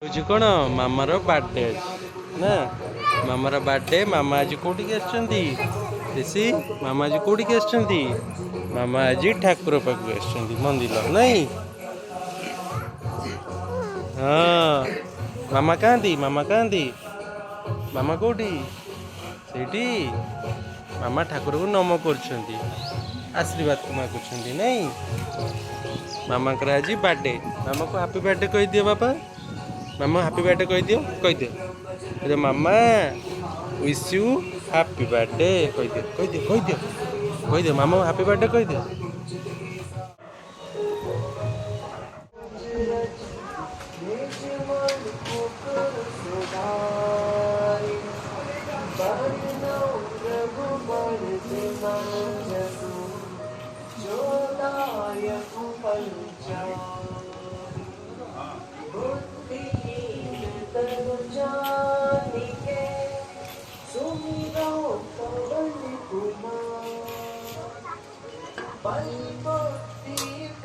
कौन मामार बर्थडे ना मामार बर्थडे मामा आज कौटिक आसी मामा आज कौटिक आसी मामा आज ठाकुर पाक मंदिर नहीं हाँ मामा कहाँ मामा कौटी से मामा ठाकुर को नम कर आशीर्वाद मागुंट नहीं मामा आज बर्थडे मामा को हैप्पी बर्थडे कह दियो बापा मामा हैप्पी बर्थडे कह दियो मामा विश यू हैप्पी बर्थडे कह दियो मामा हैप्पी बर्थडे कह दियो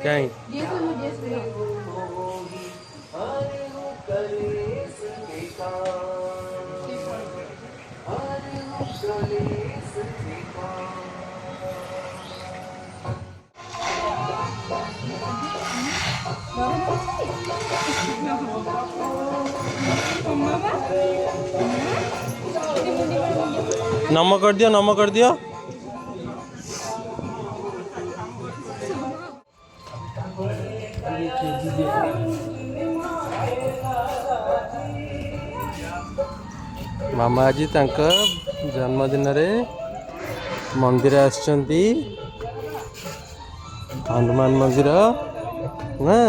कहीं नम कर दियो मामा आज जन्मदिन रे मंदिर आसचंती हनुमान मंदिर ना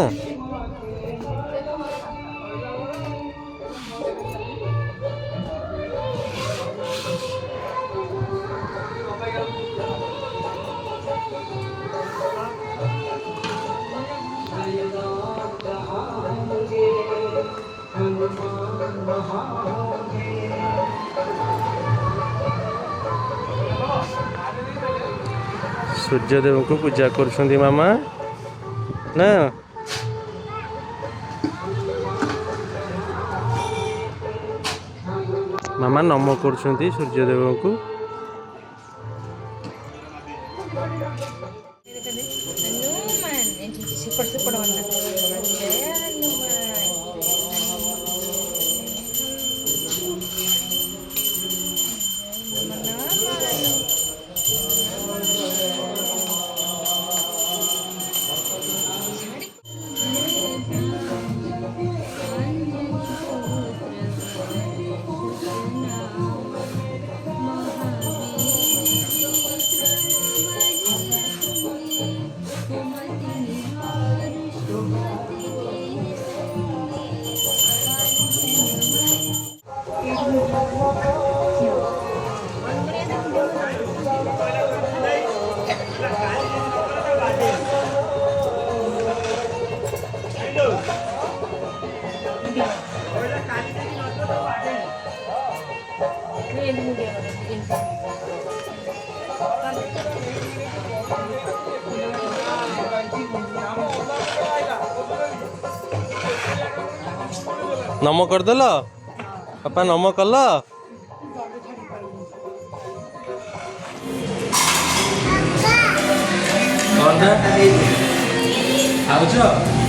सूर्यदेव को पूजा कर मामा ना मामा नम कर सूर्यदेव को नम करदेल बापा नम कल खाऊ